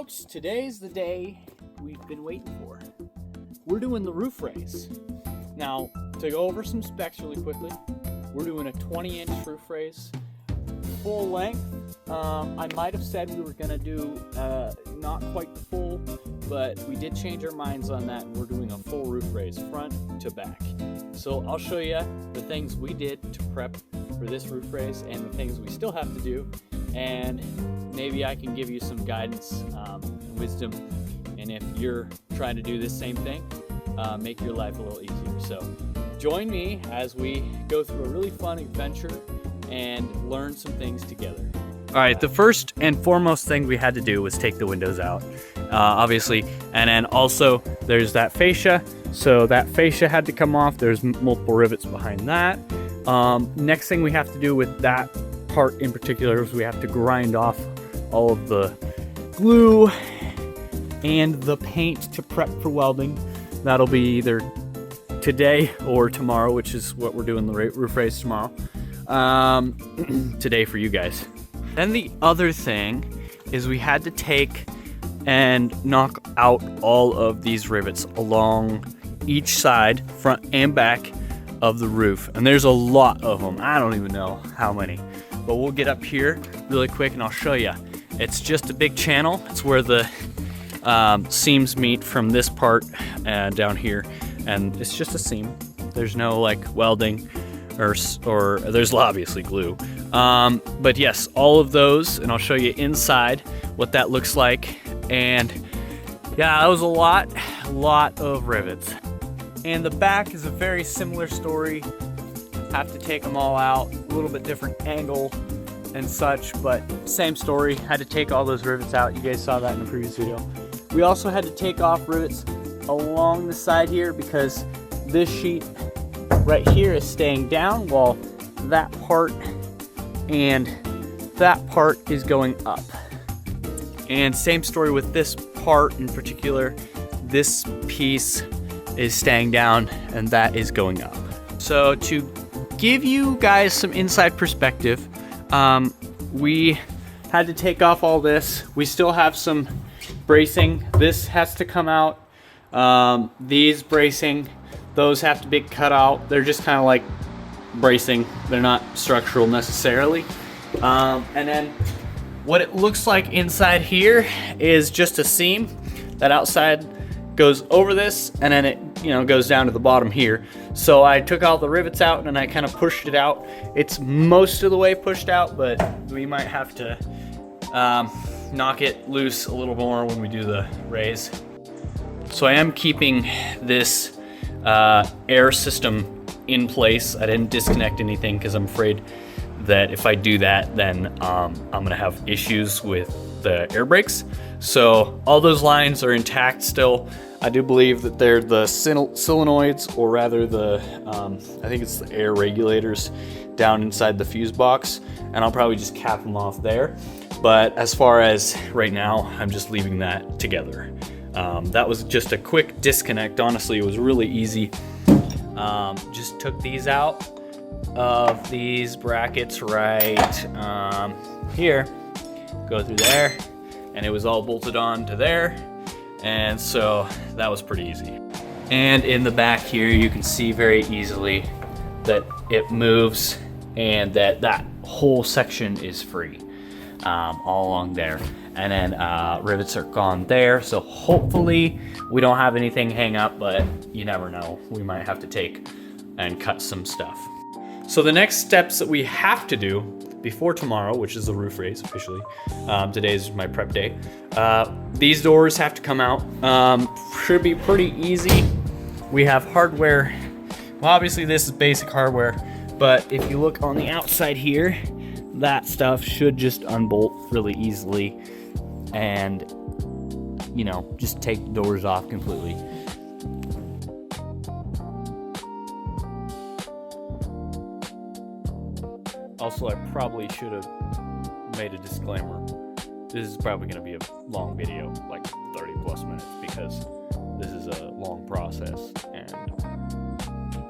folks, today's the day we've been waiting for. We're doing the roof raise. Now, to go over some specs really quickly, we're doing a 20-inch roof raise, full length. I might have said we were gonna do not quite full, but we did change our minds on that, and we're doing a full roof raise, front to back. So I'll show you the things we did to prep for this roof raise and the things we still have to do, and maybe I can give you some guidance and wisdom, and if you're trying to do this same thing, make your life a little easier. So join me as we go through a really fun adventure and learn some things together. All right, the first and foremost thing we had to do was take the windows out, obviously, and then also there's that fascia, so that fascia had to come off. There's multiple rivets behind that. Next thing we have to do with that part in particular is we have to grind off all of the glue and the paint to prep for welding. That'll be either today or tomorrow, which is what we're doing the roof raise tomorrow. Today for you guys. Then the other thing is we had to take and knock out all of these rivets along each side, front and back of the roof. And there's a lot of them. I don't even know how many, but we'll get up here really quick and I'll show you. It's just a big channel. It's where the seams meet from this part and down here, and it's just a seam. There's no like welding or there's obviously glue. But yes, all of those, and I'll show you inside what that looks like. And yeah, that was a lot of rivets. And the back is a very similar story. Have to take them all out, a little bit different angle and such, but same story. Had to take all those rivets out. You guys saw that in the previous video. We also had to take off rivets along the side here because this sheet right here is staying down while that part and that part is going up. And same story with this part in particular. This piece is staying down and that is going up. So to give you guys some inside perspective, we had to take off all this. We still have some bracing. This has to come out. These bracing, those have to be cut out. They're just kind of like bracing. They're not structural necessarily. And then what it looks like inside here is just a seam. That outside goes over this and then it goes down to the bottom here. So I took all the rivets out and I kind of pushed it out. It's most of the way pushed out, but we might have to knock it loose a little more when we do the raise. So I am keeping this air system in place. I didn't disconnect anything because I'm afraid that if I do that, then I'm gonna have issues with the air brakes. So all those lines are intact still. I do believe that they're the solenoids, or rather the, I think it's the air regulators down inside the fuse box, and I'll probably just cap them off there. But as far as right now, I'm just leaving that together. That was just a quick disconnect. Honestly, it was really easy. Just took these out of these brackets right here, go through there, and it was all bolted on to there. And so that was pretty easy. And in the back here, you can see very easily that it moves and that whole section is free all along there. And then rivets are gone there. So hopefully we don't have anything hang up, but you never know. We might have to take and cut some stuff. So the next steps that we have to do before tomorrow, which is the roof raise officially, today is my prep day. These doors have to come out. Should be pretty easy. We have hardware. Well, obviously this is basic hardware, but if you look on the outside here, that stuff should just unbolt really easily and, just take the doors off completely. Also, I probably should have made a disclaimer. This is probably going to be a long video, like 30 plus minutes, because this is a long process and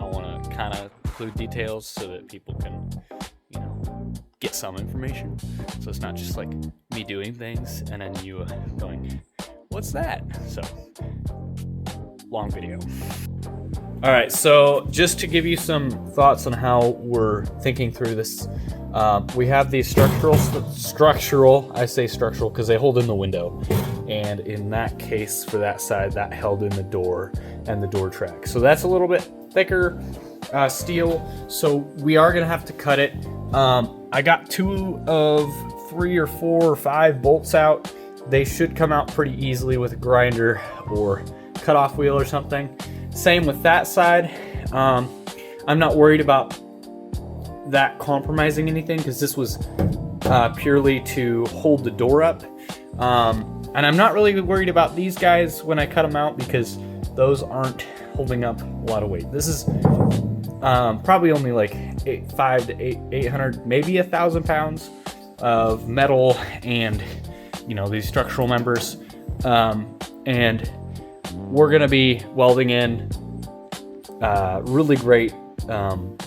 I want to kind of include details so that people can, get some information. So it's not just like me doing things and then you going, what's that? So, long video. All right, so just to give you some thoughts on how we're thinking through this, we have these structural, I say structural because they hold in the window. And in that case, for that side, that held in the door and the door track. So that's a little bit thicker steel, so we are gonna have to cut it. I got 2 of 3 or 4 or 5 bolts out. They should come out pretty easily with a grinder or cutoff wheel or something. Same with that side. I'm not worried about that compromising anything because this was purely to hold the door up. And I'm not really worried about these guys when I cut them out because those aren't holding up a lot of weight. This is probably only like 500 to 800, maybe 1,000 pounds of metal and, you know, these structural members. And we're gonna be welding in really great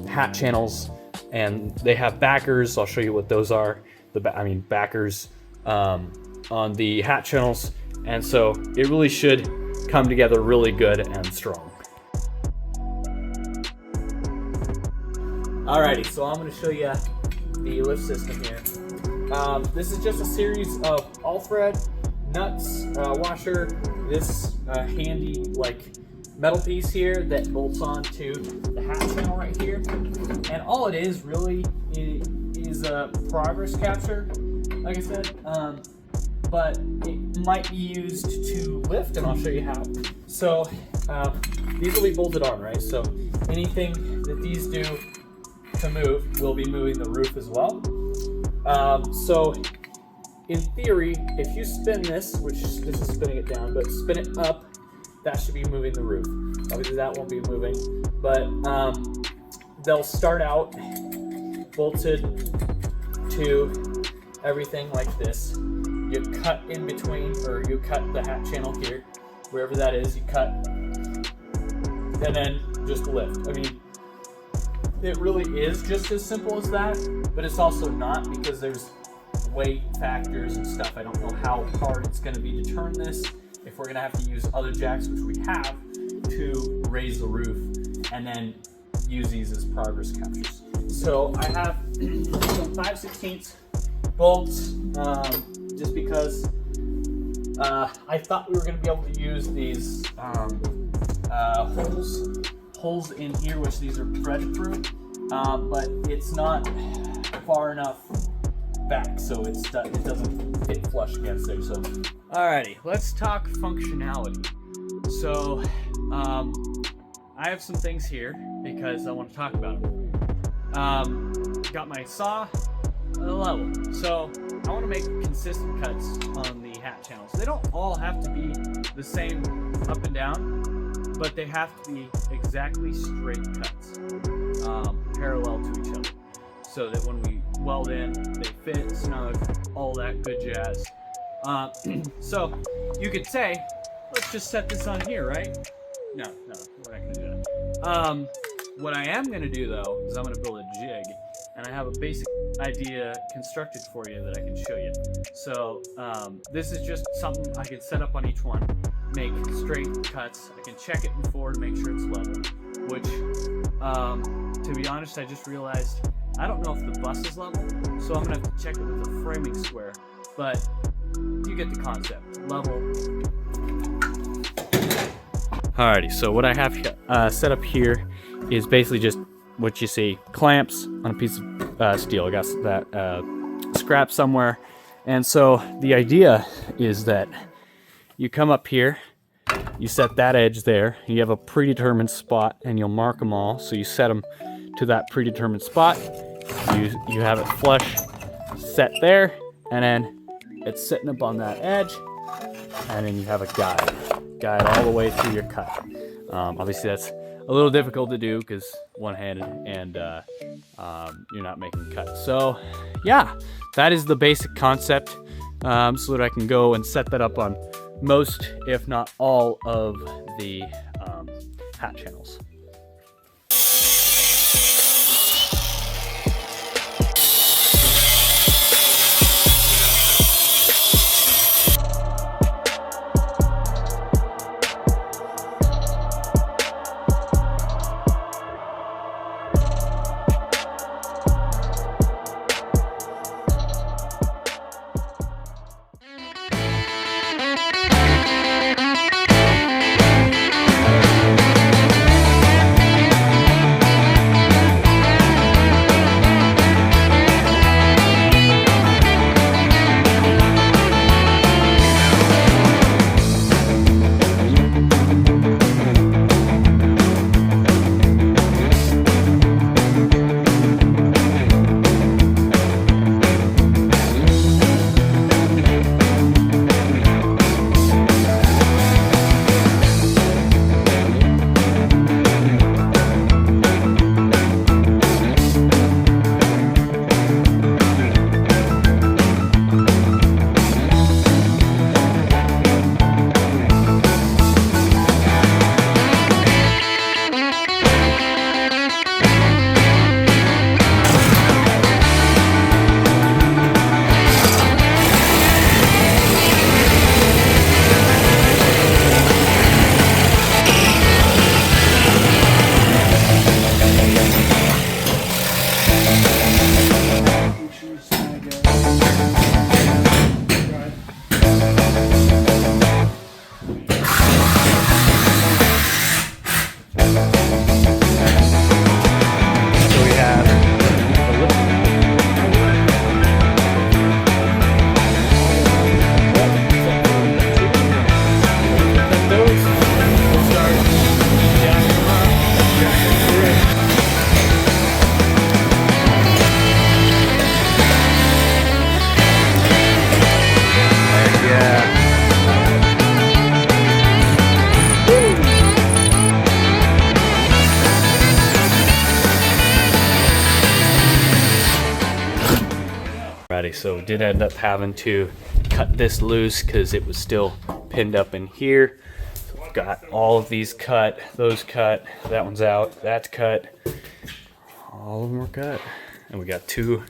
hat channels, and they have backers. I'll show you what those are. Backers on the hat channels, and so it really should come together really good and strong. Alrighty, so I'm going to show you the lift system here. This is just a series of all thread nuts, washer, this handy like metal piece here that bolts onto the hat channel right here, and all it is really is a progress capture, like I said, but it might be used to lift, and I'll show you how. So these will be bolted on, right? So anything that these do to move will be moving the roof as well. So in theory, if you spin this, which this is spinning it down, but spin it up, that should be moving the roof. Obviously that won't be moving, but they'll start out bolted to everything like this. You cut in between, or you cut the hat channel here, wherever that is, you cut, and then just lift. I mean, it really is just as simple as that, but it's also not, because there's weight factors and stuff. I don't know how hard it's going to be to turn this, if we're going to have to use other jacks, which we have, to raise the roof and then use these as progress captures. So I have some 5/16 bolts, just because I thought we were going to be able to use these holes in here, which these are threaded through, but it's not far enough back, so it doesn't fit flush against there. So, alrighty, let's talk functionality. So, I have some things here because I want to talk about them. Got my saw level, so I want to make consistent cuts on the hat channels. They don't all have to be the same up and down, but they have to be exactly straight cuts, parallel to each other, so that when we weld in, they fit snug, all that good jazz. So you could say, let's just set this on here, right? No, we're not gonna do that. What I am gonna do though, is I'm gonna build a jig, and I have a basic idea constructed for you that I can show you. So this is just something I can set up on each one, make straight cuts. I can check it before to make sure it's level, which to be honest, I just realized I don't know if the bus is level, so I'm gonna have to check it with a framing square, but you get the concept. Level. Alrighty, so what I have set up here is basically just what you see, clamps on a piece of steel. I got that scrap somewhere, and so the idea is that you come up here, you set that edge there, you have a predetermined spot, and you'll mark them all, so you set them to that predetermined spot, you have it flush set there, and then it's sitting up on that edge, and then you have a guide all the way through your cut. Obviously that's a little difficult to do because one-handed, and you're not making cuts. So yeah, that is the basic concept, so that I can go and set that up on most, if not all, of the hat channels. So we did end up having to cut this loose because it was still pinned up in here. So we've got all of these cut, those cut, that one's out, that's cut. All of them are cut. And we got two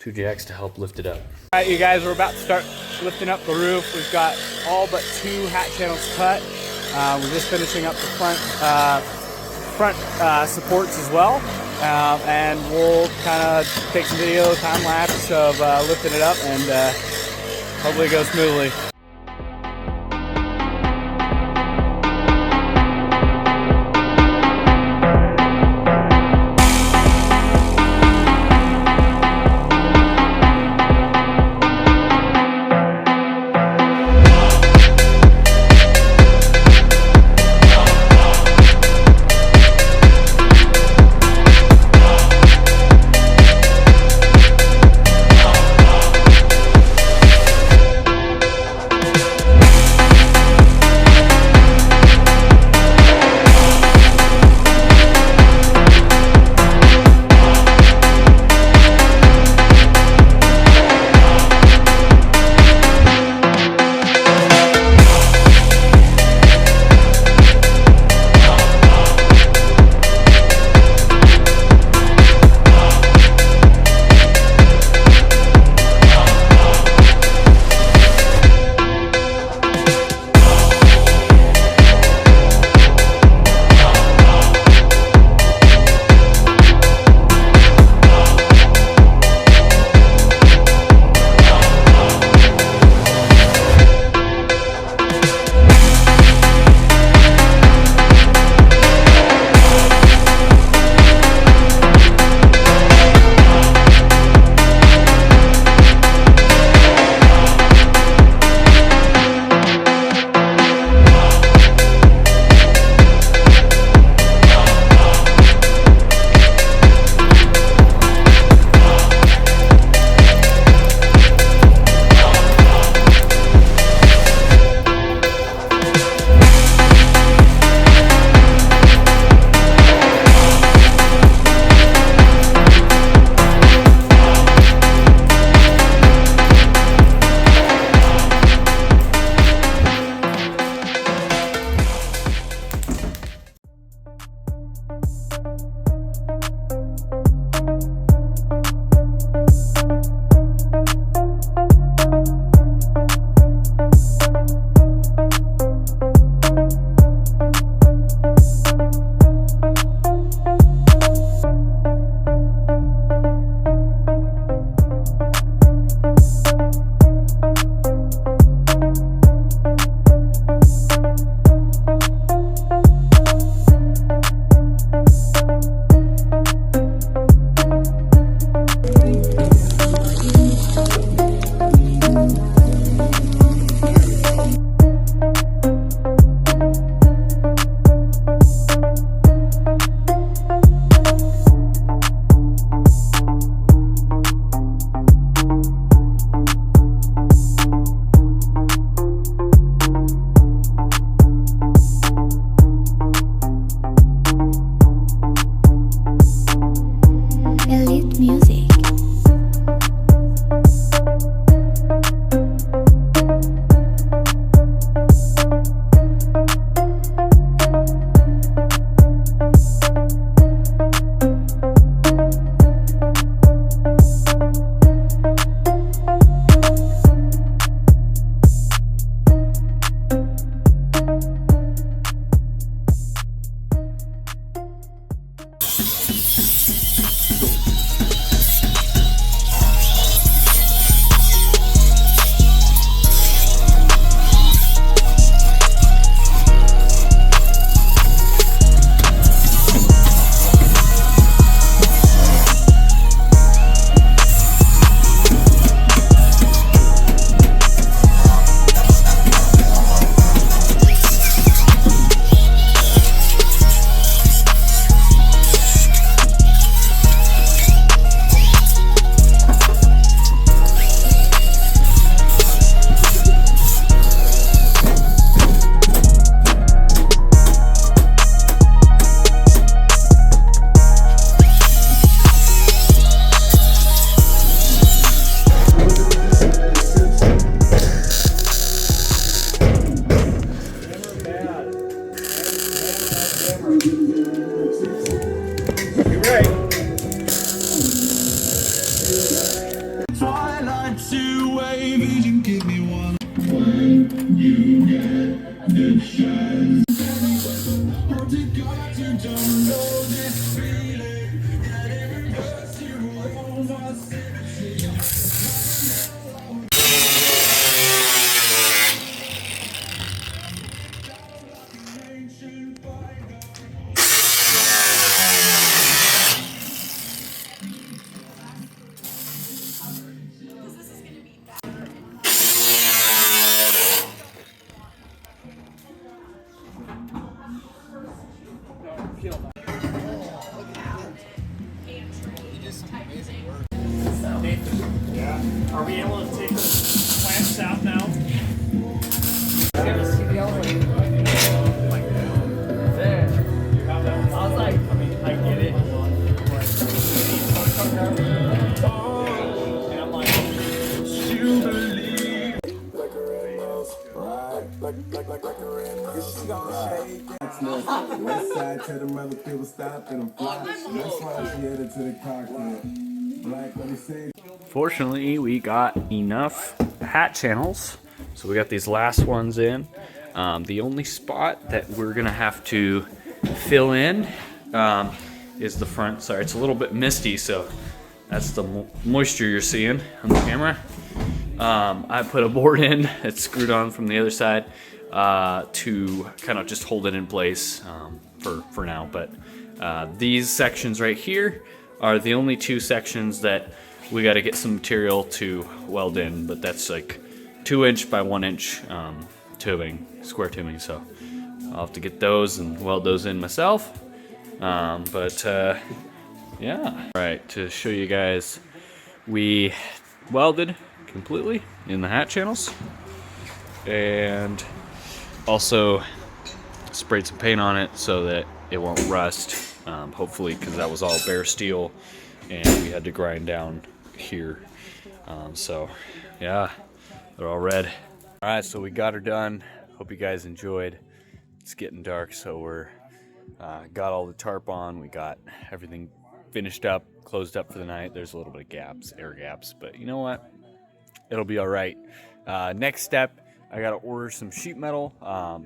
jacks to help lift it up. All right, you guys, we're about to start lifting up the roof. We've got all but 2 hat channels cut. We're just finishing up the front supports as well. And we'll kind of take some video time lapse of lifting it up, and hopefully it goes smoothly. two-way vision, give me one. When you get the chance, hope to God you don't know this feeling, that it hurts you almost. Yeah. Are we able to take the clamps out now? I was like, I mean, I get it. And I'm like, You believe like a red nose, right? Like a red nose. She gonna shake. West side to the mother people stop and I'm fly. That's why she headed to the cockpit. Black, let me say. fortunately, we got enough hat channels, so we got these last ones in. The only spot that we're gonna have to fill in is the front. Sorry, it's a little bit misty, so that's the moisture you're seeing on the camera. I put a board in that's screwed on from the other side to kind of just hold it in place for now. But these sections right here are the only two sections that we got to get some material to weld in. But that's like 2-inch by 1-inch tubing, square tubing. So I'll have to get those and weld those in myself. Yeah. All right, to show you guys, we welded completely in the hat channels and also sprayed some paint on it so that it won't rust, hopefully, because that was all bare steel and we had to grind down here. So yeah, they're all red. All right, so we got her done. Hope you guys enjoyed. It's getting dark, so we're got all the tarp on. We got everything finished up, closed up for the night. There's a little bit of gaps, air gaps, but you know what? It'll be all right. Next step, I gotta order some sheet metal.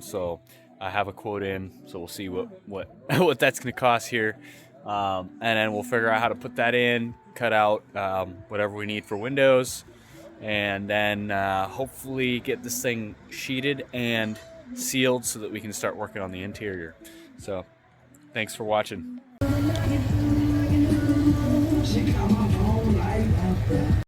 So I have a quote in, so we'll see what that's gonna cost here, and then we'll figure out how to put that in, cut out whatever we need for windows, and then hopefully get this thing sheeted and sealed so that we can start working on the interior. So thanks for watching. She come on.